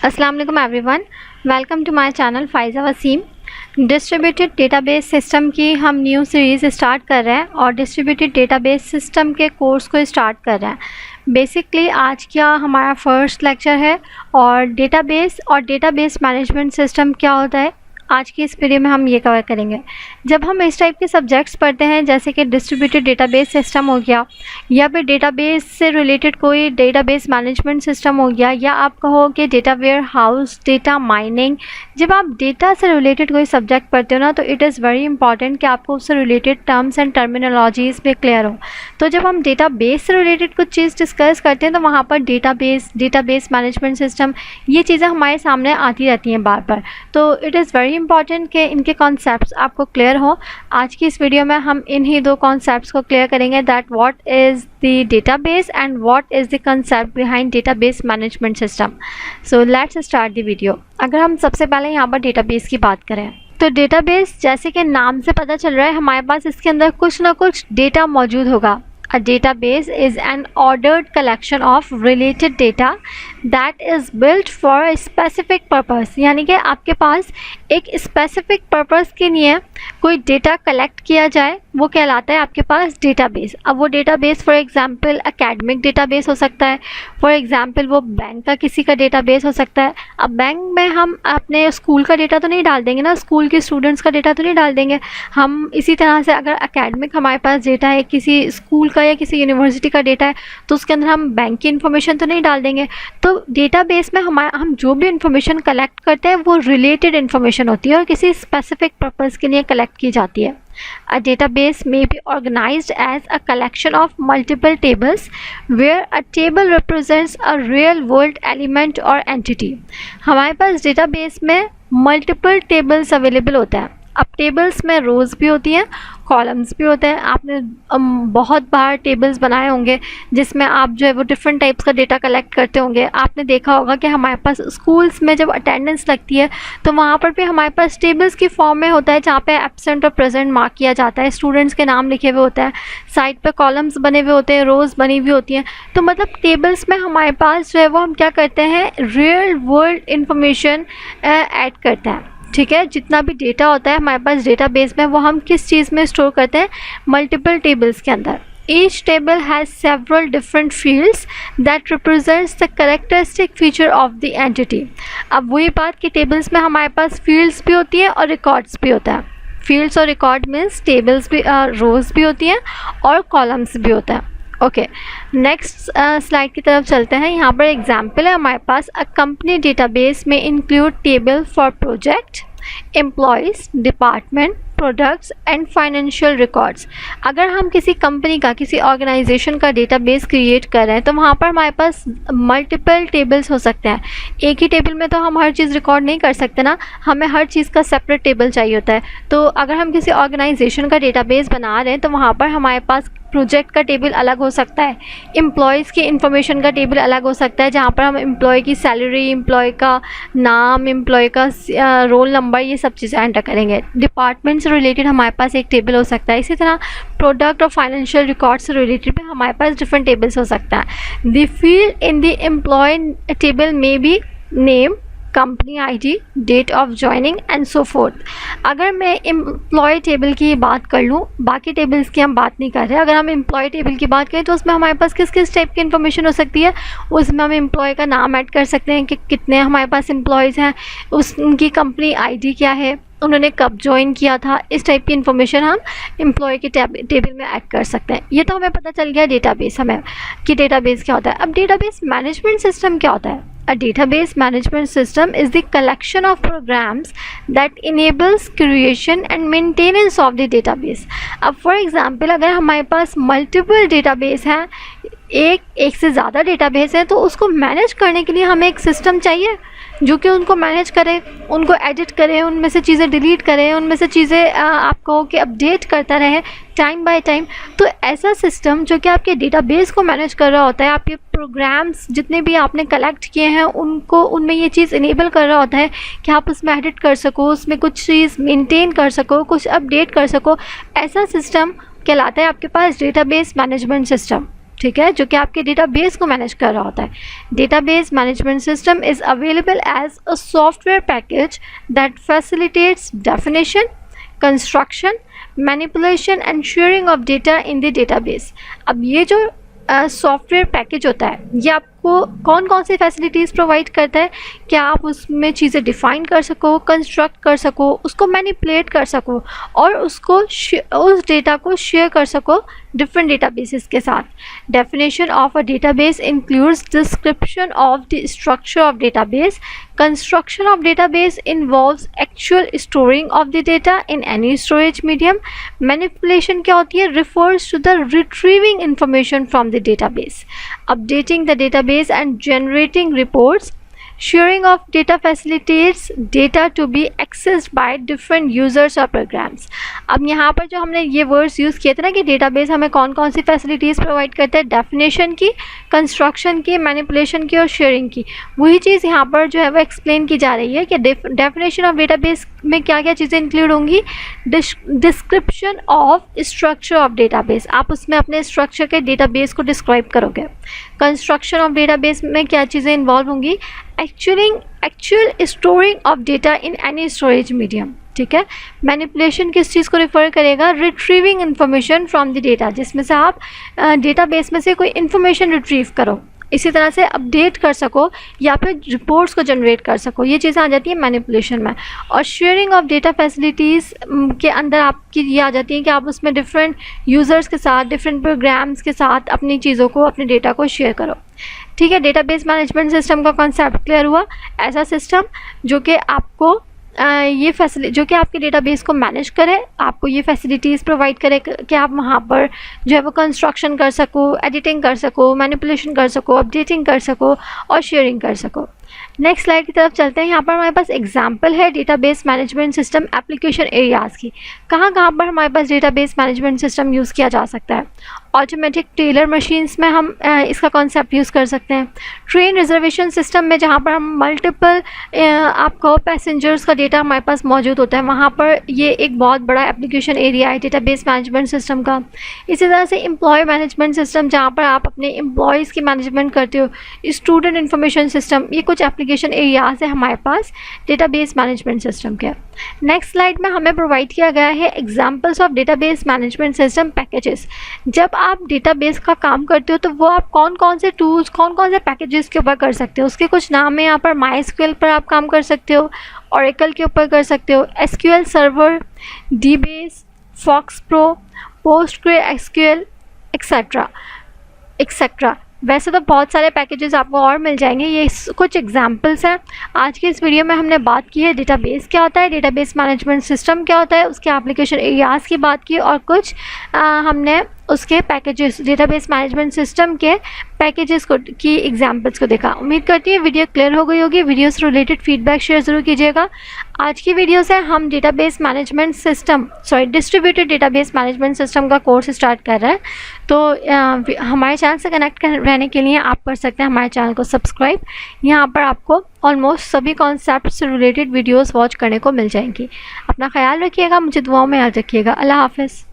अस्सलाम वालेकुम everyone, welcome to my channel Faiza Waseem. Distributed database system की हम न्यू सीरीज़ स्टार्ट कर रहे हैं और डिस्ट्रीब्यूटेड डेटाबेस सिस्टम के कोर्स को स्टार्ट कर रहे हैं। बेसिकली आज का हमारा फर्स्ट लेक्चर है और डेटाबेस मैनेजमेंट सिस्टम क्या होता है, आज की इस वीडियो में हम ये कवर करेंगे। जब हम इस टाइप के सब्जेक्ट्स पढ़ते हैं जैसे कि डिस्ट्रीब्यूटेड डेटाबेस सिस्टम हो गया या फिर डेटाबेस से रिलेटेड कोई डेटाबेस मैनेजमेंट सिस्टम हो गया या आप कहो कि data warehouse, data mining, जब आप डेटा से रिलेटेड कोई सब्जेक्ट पढ़ते हो ना तो इट इज़ वेरी इंपॉर्टेंट कि आपको उससे रिलेटेड टर्म्स एंड टर्मिनोलॉजीज़ भी क्लियर हो। तो जब हम डेटाबेस से रिलेटेड कुछ चीज़ डिस्कस करते हैं तो वहाँ पर डेटाबेस मैनेजमेंट सिस्टम, ये चीज़ें हमारे सामने आती रहती हैं बार बार। तो इट इज़ वेरी इंपॉर्टेंट कि इनके कॉन्सेप्ट्स आपको क्लियर हो। आज की इस वीडियो में हम इन्हीं दो कॉन्सेप्ट्स को क्लियर करेंगे, that what is the database and what is the concept behind database management system. So let's start the video. अगर हम सबसे पहले यहाँ पर डेटाबेस की बात करें तो डेटाबेस जैसे कि नाम से पता चल रहा है हमारे पास इसके अंदर कुछ ना कुछ डेटा मौजूद होगा। A database is an ordered collection of related data that is built for a specific purpose। यानी कि आपके पास एक स्पेसिफिक पर्पस के लिए कोई डेटा कलेक्ट किया जाए वो कहलाता है आपके पास डेटाबेस। अब वो database for example academic database हो सकता है, फॉर एग्जांपल वो बैंक का किसी का डेटाबेस हो सकता है। अब बैंक में हम अपने स्कूल का डेटा तो नहीं डाल देंगे ना, स्कूल के स्टूडेंट्स का डेटा तो नहीं डाल देंगे हम। इसी तरह से अगर एकेडमिक हमारे पास डेटा है, किसी स्कूल का या किसी यूनिवर्सिटी का डेटा है, तो उसके अंदर हम बैंक की इन्फॉर्मेशन तो नहीं डाल देंगे। तो डेटाबेस में हम जो भी इन्फॉर्मेशन कलेक्ट करते हैं वो रिलेटेड इन्फॉर्मेशन होती है और किसी स्पेसिफिक पर्पस के लिए कलेक्ट की जाती है। A database may be organized as a collection of multiple tables where a table represents a real world element or entity। हमारे पास डेटाबेस में मल्टीपल टेबल्स अवेलेबल होता है। अब टेबल्स में रोज़ भी होती हैं, कॉलम्स भी होते हैं। आपने बहुत बार टेबल्स बनाए होंगे जिसमें आप जो है वो डिफरेंट टाइप्स का डेटा कलेक्ट करते होंगे। आपने देखा होगा कि हमारे पास स्कूल्स में जब अटेंडेंस लगती है तो वहाँ पर भी हमारे पास टेबल्स की फॉर्म में होता है जहाँ पे एब्सेंट और प्रेजेंट मार्क किया जाता है, स्टूडेंट्स के नाम लिखे हुए होते हैं, साइड पे कॉलम्स बने हुए होते हैं, रोज़ बनी हुई होती हैं। तो मतलब टेबल्स में हमारे पास जो है वो हम क्या करते हैं, रियल वर्ल्ड इंफॉर्मेशन ऐड करते हैं। ठीक है, जितना भी डेटा होता है हमारे पास डेटाबेस में वो हम किस चीज़ में स्टोर करते हैं, मल्टीपल टेबल्स के अंदर। Each table has several different fields that represents the characteristic feature of the entity। अब वही बात कि टेबल्स में हमारे पास फील्ड्स भी होती है और रिकॉर्ड्स भी होता है। फील्ड्स और रिकॉर्ड मीन्स टेबल्स भी, रोज़ भी होती हैं और कॉलम्स भी होता है। ओके, नेक्स्ट स्लाइड की तरफ चलते हैं। यहाँ पर एग्जाम्पल है हमारे पास, अ कंपनी डेटाबेस में include table for project, employees, department, products and financial records. अगर हम किसी कंपनी का, किसी ऑर्गेनाइजेशन का डेटाबेस क्रिएट कर रहे हैं तो वहाँ पर हमारे पास मल्टीपल टेबल्स हो सकते हैं। एक ही टेबल में तो हम हर चीज़ रिकॉर्ड नहीं कर सकते ना, हमें हर चीज़ का सेपरेट टेबल चाहिए होता है। तो अगर हम किसी ऑर्गेनाइजेशन का डेटाबेस बना रहे हैं तो वहाँ पर हमारे पास प्रोजेक्ट का टेबल अलग हो सकता है, एम्प्लॉयज़ की इन्फॉर्मेशन का टेबल अलग हो सकता है जहाँ पर हम एम्प्लॉय की सैलरी, एम्प्लॉय का नाम, एम्प्लॉय का रोल नंबर, ये सब चीज़ें एंटर करेंगे। डिपार्टमेंट से रिलेटेड हमारे पास एक टेबल हो सकता है। इसी तरह प्रोडक्ट और फाइनेंशियल रिकॉर्ड से रिलेटेड भी हमारे पास डिफरेंट टेबल्स हो सकता है। The field in the employ table में be name, company ID, date of joining and so forth. अगर मैं एम्प्लॉय टेबल की बात कर लूँ, बाकी टेबल्स की हम बात नहीं कर रहे, अगर हम एम्प्लॉय टेबल की बात करें तो उसमें हमारे पास किस किस टाइप की इन्फॉर्मेशन हो सकती है। उसमें हम एम्प्लॉय का नाम ऐड कर सकते हैं कि कितने हमारे पास एम्प्लॉयज़ हैं, उनकी कंपनी आईडी क्या है, उन्होंने कब ज्वाइन किया था, इस टाइप की इन्फॉर्मेशन हम एम्प्लॉय के टेबल में ऐड कर सकते हैं। ये तो हमें पता चल गया डेटाबेस हमें कि डेटाबेस क्या होता है। अब डेटाबेस मैनेजमेंट सिस्टम क्या होता है? A database management system is the collection of programs that enables creation and maintenance of the database। अब फॉर एग्जांपल अगर हमारे पास मल्टीपल डेटाबेस हैं, एक से ज़्यादा डेटाबेस है, तो उसको मैनेज करने के लिए हमें एक सिस्टम चाहिए जो कि उनको मैनेज करे, उनको एडिट करे, उनमें से चीज़ें डिलीट करे, उनमें से चीज़ें आप कहो कि अपडेट करता रहे टाइम बाय टाइम। तो ऐसा सिस्टम जो कि आपके डेटाबेस को मैनेज कर रहा होता है, आपके प्रोग्राम्स जितने भी आपने कलेक्ट किए हैं उनको, उनमें ये चीज़ इनेबल कर रहा होता है कि आप उसमें एडिट कर सको, उसमें कुछ चीज़ मेंटेन कर सको, कुछ अपडेट कर सको। ऐसा सिस्टम कहलाता है आपके पास डेटाबेस मैनेजमेंट सिस्टम। ठीक है, जो कि आपके डेटाबेस को मैनेज कर रहा होता है। Database management system is available as a software package that facilitates definition, construction, manipulation and sharing of data in the database. अब ये जो सॉफ्टवेयर पैकेज होता है ये आपको कौन कौन सी फैसिलिटीज़ प्रोवाइड करता है कि आप उसमें चीज़ें डिफ़ाइन कर सको, कंस्ट्रक्ट कर सको, उसको मैनिपुलेट कर सको और उसको उस डेटा को शेयर कर सको डिफरेंट डेटाबेसेस के साथ। Definition of a database includes description of the structure of database. Construction of database involves actual storing of the data in any storage medium. Manipulation क्या होती है? Refers to the retrieving information from the database, updating the database and generating reports. Sharing of data facilitates data to be accessed by different users or programs। अब यहाँ पर जो हमने ये words use किए थे ना कि डेटाबेस हमें कौन कौन सी फैसिलिटीज़ प्रोवाइड करता है, डेफिनेशन की, कंस्ट्रक्शन की, मैनिपुलेशन की और शेयरिंग की, वही चीज़ यहाँ पर जो है वो एक्सप्लेन की जा रही है कि डेफिनेशन ऑफ डेटाबेस में क्या क्या चीज़ें इंक्लूड होंगी। Description of structure of database, आप उसमें अपने स्ट्रक्चर के डेटाबेस को डिस्क्राइब करोगे। कंस्ट्रक्शन ऑफ डेटाबेस में क्या चीज़ें इन्वॉल्व होंगी? Actual storing of data in any storage medium, ठीक है। मैनिपुलेशन किस चीज़ को रिफ़र करेगा? Retrieving information from the data, जिसमें से आप डेटाबेस में से कोई इन्फॉर्मेशन रिट्रीव करो, इसी तरह से अपडेट कर सको या फिर रिपोर्ट्स को जनरेट कर सको, ये चीज़ें आ जाती है मैनिपुलेशन में। और शेयरिंग ऑफ डेटा फैसिलिटीज़ के अंदर आपकी ये आ जाती है कि आप उसमें डिफरेंट यूज़र्स के साथ, डिफरेंट प्रोग्राम्स के साथ अपनी चीज़ों को, अपने डेटा को शेयर करो, ठीक है। डेटाबेस मैनेजमेंट सिस्टम का कॉन्सेप्ट क्लियर हुआ। ऐसा सिस्टम जो कि आपको जो कि आपके डेटाबेस को मैनेज करे, आपको ये फैसिलिटीज़ प्रोवाइड करे कि आप वहाँ पर जो है वो कंस्ट्रक्शन कर सको, एडिटिंग कर सको, मैनिपुलेशन कर सको, अपडेटिंग कर सको और शेयरिंग कर सको। नेक्स्ट स्लाइड की तरफ चलते हैं। यहाँ पर हमारे पास एग्जाम्पल है database management system application areas की। कहाँ कहाँ पर हमारे पास डेटाबेस मैनेजमेंट सिस्टम यूज़ किया जा सकता है? ऑटोमेटिक टेलर मशीन्स में हम इसका कॉन्सेप्ट यूज़ कर सकते हैं। ट्रेन रिजर्वेशन सिस्टम में जहाँ पर हम मल्टीपल आपको पैसेंजर्स का डेटा हमारे पास मौजूद होता है, वहाँ पर ये एक बहुत बड़ा एप्लीकेशन एरिया है डेटाबेस मैनेजमेंट सिस्टम का। इसी तरह से एम्प्लॉय मैनेजमेंट सिस्टम, जहाँ पर आप अपने एम्प्लॉयज़ की मैनेजमेंट करते हो। स्टूडेंट इन्फॉर्मेशन सिस्टम, ये कुछ एप्लीकेशन एरियाज़ है हमारे पास डेटाबेस मैनेजमेंट सिस्टम के। नेक्स्ट स्लाइड में हमें प्रोवाइड किया गया है examples of database management system packages. जब आप डेटाबेस का काम करते हो तो वो आप कौन कौन से टूल्स, कौन कौन से पैकेजेस के ऊपर कर सकते हो, उसके कुछ नाम है यहाँ पर। MySQL पर आप काम कर सकते हो, Oracle के ऊपर कर सकते हो, SQL server, DBase, FoxPro, PostgreSQL etcetera. वैसे तो बहुत सारे पैकेजेस आपको और मिल जाएंगे, ये कुछ एग्जांपल्स हैं। आज की इस वीडियो में हमने बात की है डेटाबेस क्या होता है, डेटाबेस मैनेजमेंट सिस्टम क्या होता है, उसके एप्लीकेशन एरियाज़ की बात की और कुछ हमने उसके पैकेजेस, डेटाबेस मैनेजमेंट सिस्टम के पैकेजेस को की एग्जांपल्स को देखा। उम्मीद करती है वीडियो क्लियर हो गई होगी। वीडियो से रिलेटेड फीडबैक शेयर ज़रूर कीजिएगा। आज की वीडियो से हम database management system distributed database management system का कोर्स स्टार्ट कर रहे हैं। तो हमारे चैनल से कनेक्ट रहने के लिए आप कर सकते हैं हमारे चैनल को सब्सक्राइब। यहाँ पर आपको ऑलमोस्ट सभी कॉन्सेप्ट से रिलेटेड वीडियोस वॉच करने को मिल जाएंगी। अपना ख्याल रखिएगा, मुझे दुआओं में याद रखिएगा। अल्लाह हाफ़िज़।